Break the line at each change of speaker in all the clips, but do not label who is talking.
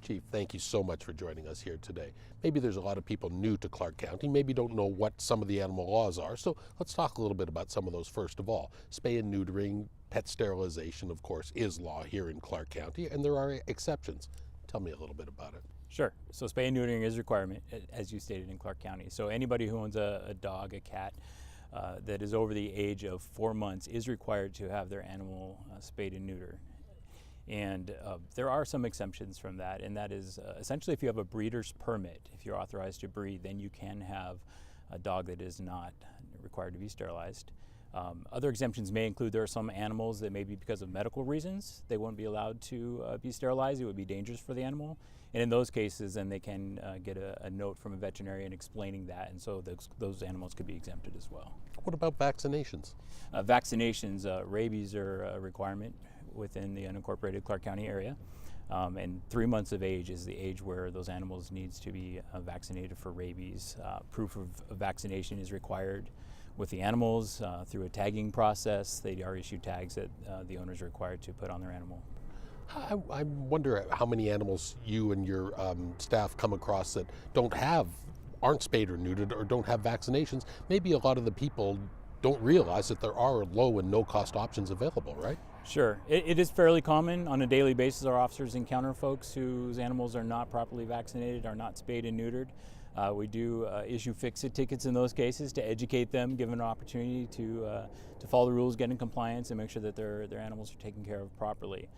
Chief, thank you so much for joining us here today. Maybe there's a lot of people new to Clark County, maybe don't know what some of the animal laws are, so let's talk a little bit about some of those first of all. Spay and neutering, pet sterilization, of course, is law here in Clark County, and there are exceptions. Tell me a little bit about it.
Sure. So spay and neutering is a requirement, as you stated, in Clark County. So anybody who owns a dog, a cat, that is over the age of 4 months is required to have their animal spayed and neutered. And there are some exemptions from that, and that is essentially if you have a breeder's permit, if you're authorized to breed, then you can have a dog that is not required to be sterilized. Other exemptions may include there are some animals that maybe because of medical reasons they won't be allowed to be sterilized. It would be dangerous for the animal. And in those cases, then they can get a note from a veterinarian explaining that, and so those animals could be exempted as well.
What about vaccinations?
Vaccinations, rabies are a requirement within the unincorporated Clark County area. And 3 months of age is the age where those animals needs to be vaccinated for rabies. Proof of vaccination is required with the animals through a tagging process. They are issued tags that the owner is required to put on their animal.
I wonder how many animals you and your staff come across that aren't spayed or neutered or don't have vaccinations. Maybe a lot of the people don't realize that there are low and no cost options available, right?
Sure. It is fairly common on a daily basis. Our officers encounter folks whose animals are not properly vaccinated, are not spayed and neutered. We do issue fix-it tickets in those cases to educate them, give them an opportunity to follow the rules, get in compliance, and make sure that their animals are taken care of properly.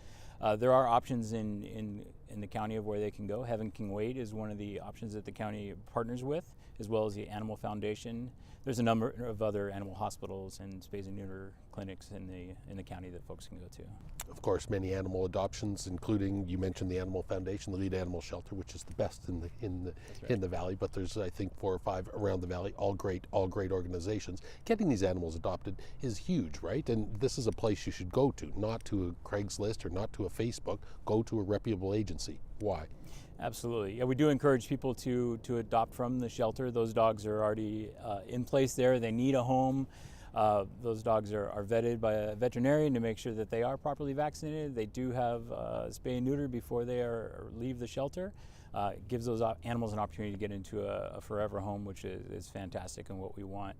There are options in the county of where they can go. Heaven Can Wait is one of the options that the county partners with, as well as the Animal Foundation. There's a number of other animal hospitals and spays and neuter clinics in the county that folks can go to.
Of course, many animal adoptions, including, you mentioned the Animal Foundation, the lead animal shelter, which is the best in the valley. But there's, I think, 4 or 5 around the valley, all great organizations. Getting these animals adopted is huge, right? And this is a place you should go to, not to a Craigslist or not to a Facebook. Go to a reputable agency. Why?
Absolutely. Yeah, we do encourage people to adopt from the shelter. Those dogs are already in place there. They need a home. Those dogs are vetted by a veterinarian to make sure that they are properly vaccinated. They do have spay and neuter before they leave the shelter. It gives those animals an opportunity to get into a forever home, which is fantastic and what we want.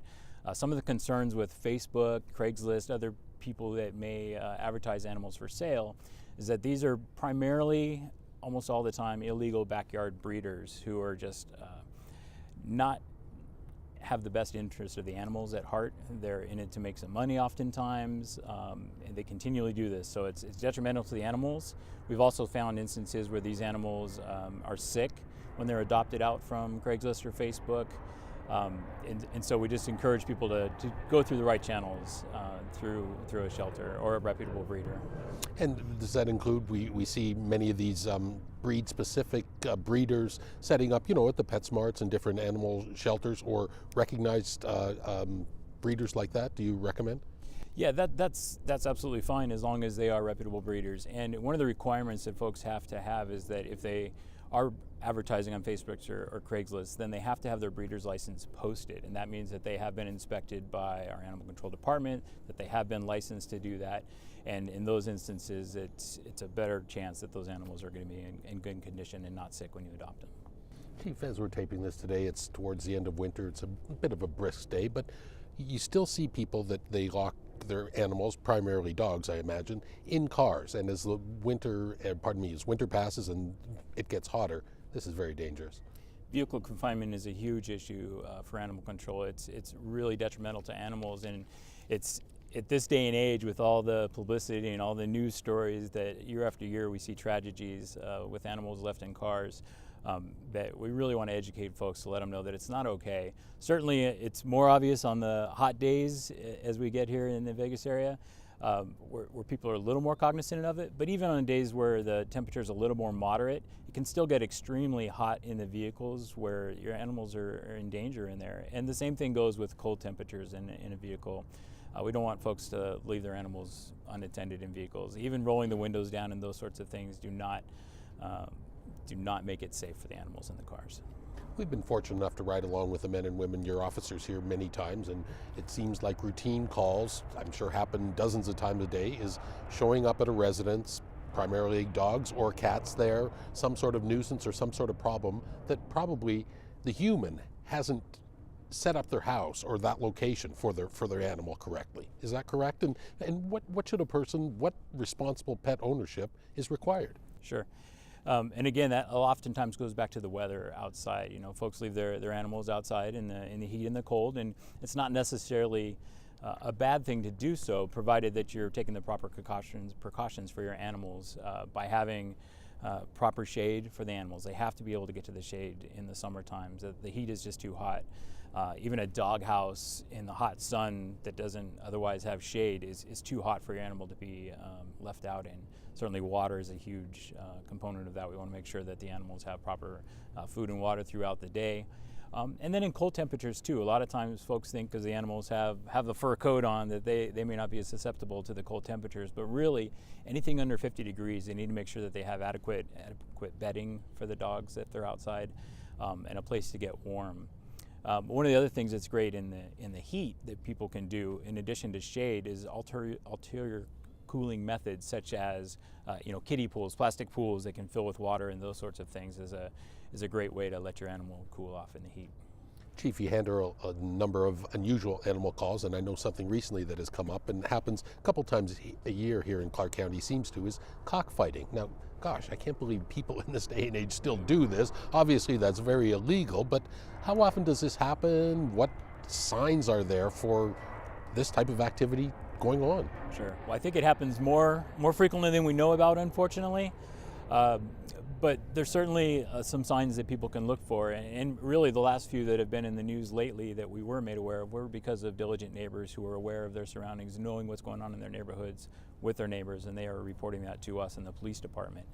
Some of the concerns with Facebook, Craigslist, other people that may advertise animals for sale is that these are primarily, almost all the time, illegal backyard breeders who are just not have the best interest of the animals at heart. They're in it to make some money oftentimes, and they continually do this. So it's detrimental to the animals. We've also found instances where these animals are sick when they're adopted out from Craigslist or Facebook. And so we just encourage people to go through the right channels through a shelter or a reputable breeder.
And does that include, we see many of these breed-specific breeders setting up, at the PetSmarts and different animal shelters, or recognized breeders like that? Do you recommend?
Yeah, that's absolutely fine as long as they are reputable breeders. And one of the requirements that folks have to have is that if they are advertising on Facebook or Craigslist, then they have to have their breeder's license posted. And that means that they have been inspected by our animal control department, that they have been licensed to do that. And in those instances, it's a better chance that those animals are going to be in good condition and not sick when you adopt them.
Chief, as we're taping this today, it's towards the end of winter. It's a bit of a brisk day, but you still see people that they lock their animals, primarily dogs, I imagine, in cars. And as the winter passes and it gets hotter, this is very dangerous.
Vehicle confinement is a huge issue for animal control. It's really detrimental to animals, and it's at this day and age, with all the publicity and all the news stories that year after year we see tragedies with animals left in cars, that we really want to educate folks to let them know that it's not okay. Certainly it's more obvious on the hot days as we get here in the Vegas area, where people are a little more cognizant of it, but even on days where the temperature is a little more moderate, it can still get extremely hot in the vehicles where your animals are in danger in there. And the same thing goes with cold temperatures in a vehicle. We don't want folks to leave their animals unattended in vehicles. Even rolling the windows down and those sorts of things do not make it safe for the animals in the cars.
We've been fortunate enough to ride along with the men and women, your officers here, many times, and it seems like routine calls, I'm sure happen dozens of times a day, is showing up at a residence, primarily dogs or cats there, some sort of nuisance or some sort of problem that probably the human hasn't set up their house or that location for their animal correctly. Is that correct? And what should a person, what responsible pet ownership is required?
Sure. And again, that oftentimes goes back to the weather outside. You know, folks leave their animals outside in the heat and the cold, and it's not necessarily a bad thing to do so, provided that you're taking the proper precautions for your animals by having proper shade for the animals. They have to be able to get to the shade in the summer times. The heat is just too hot. Even a dog house in the hot sun that doesn't otherwise have shade is too hot for your animal to be left out in. Certainly water is a huge component of that. We want to make sure that the animals have proper food and water throughout the day. And then in cold temperatures too. A lot of times folks think because the animals have the fur coat on that they may not be as susceptible to the cold temperatures, but really anything under 50 degrees, they need to make sure that they have adequate bedding for the dogs if they're outside and a place to get warm. One of the other things that's great in the heat that people can do in addition to shade is ulterior cooling methods such as kiddie pools, plastic pools that can fill with water, and those sorts of things is a great way to let your animal cool off in the heat.
Chief, you handle a number of unusual animal calls, and I know something recently that has come up and happens a couple times a year here in Clark County, seems to, is cockfighting. Now, gosh, I can't believe people in this day and age still do this. Obviously, that's very illegal, but how often does this happen? What signs are there for this type of activity going on?
Sure. Well, I think it happens more frequently than we know about, unfortunately. But there's certainly some signs that people can look for, and really the last few that have been in the news lately that we were made aware of were because of diligent neighbors who are aware of their surroundings, knowing what's going on in their neighborhoods with their neighbors, and they are reporting that to us in the police department.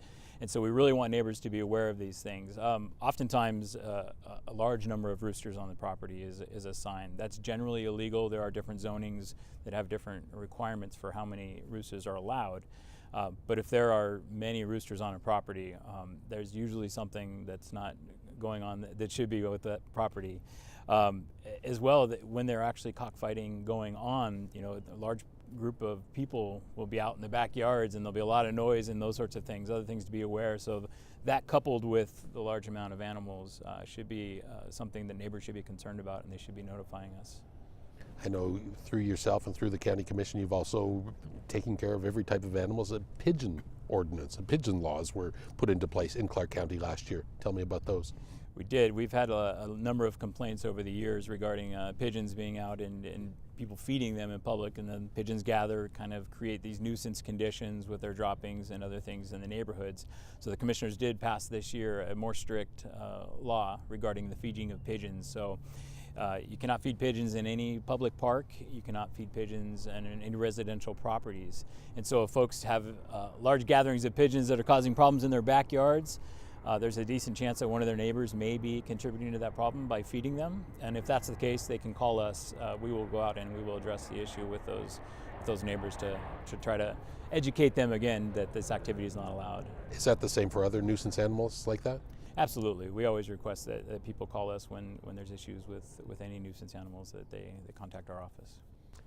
And so we really want neighbors to be aware of these things. Oftentimes, a large number of roosters on the property is a sign. That's generally illegal. There are different zonings that have different requirements for how many roosters are allowed. But if there are many roosters on a property, there's usually something that's not going on that should be with that property. As well, that when they're actually cockfighting going on, a large group of people will be out in the backyards and there'll be a lot of noise and those sorts of things, other things to be aware. So that coupled with the large amount of animals should be something that neighbors should be concerned about, and they should be notifying us.
I know through yourself and through the county commission, you've also taken care of every type of animals. A pigeon ordinance and pigeon laws were put into place in Clark County last year. Tell me about those.
We did. We've had a number of complaints over the years regarding pigeons being out and people feeding them in public, and then pigeons gather, kind of create these nuisance conditions with their droppings and other things in the neighborhoods. So the commissioners did pass this year a more strict law regarding the feeding of pigeons. So you cannot feed pigeons in any public park. You cannot feed pigeons in any residential properties. And so if folks have large gatherings of pigeons that are causing problems in their backyards, there's a decent chance that one of their neighbors may be contributing to that problem by feeding them. And if that's the case, they can call us. We will go out and we will address the issue with those neighbors to try to educate them again that this activity is not allowed.
Is that the same for other nuisance animals like that?
Absolutely. We always request that people call us when there's issues with any nuisance animals, that they contact our office.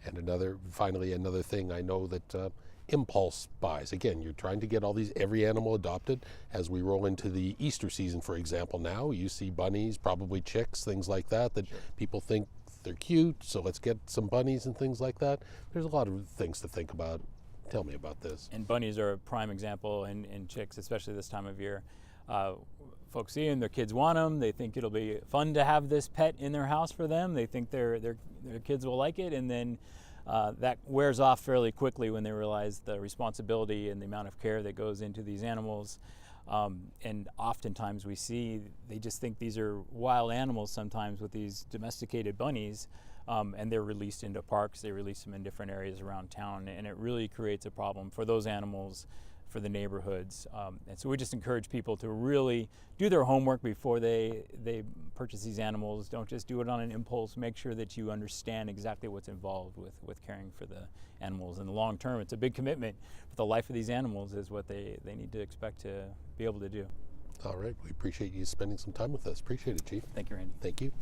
And finally, another thing, I know that impulse buys. Again, you're trying to get every animal adopted. As we roll into the Easter season, for example, now you see bunnies, probably chicks, things like that
Sure.
People think they're cute, so let's get some bunnies and things like that. There's a lot of things to think about. Tell me about this.
And bunnies are a prime example, and chicks, especially this time of year. Folks see them, their kids want them. They think it'll be fun to have this pet in their house for them. They think their kids will like it, and then that wears off fairly quickly when they realize the responsibility and the amount of care that goes into these animals. And oftentimes we see they just think these are wild animals sometimes with these domesticated bunnies, and they're released into parks. They release them in different areas around town, and it really creates a problem for those animals, for the neighborhoods. And so we just encourage people to really do their homework before they purchase these animals. Don't just do it on an impulse. Make sure that you understand exactly what's involved with caring for the animals. In the long term, it's a big commitment, but the life of these animals is what they need to expect to be able to do.
All right, we appreciate you spending some time with us. Appreciate it, Chief.
Thank you, Randy.
Thank you.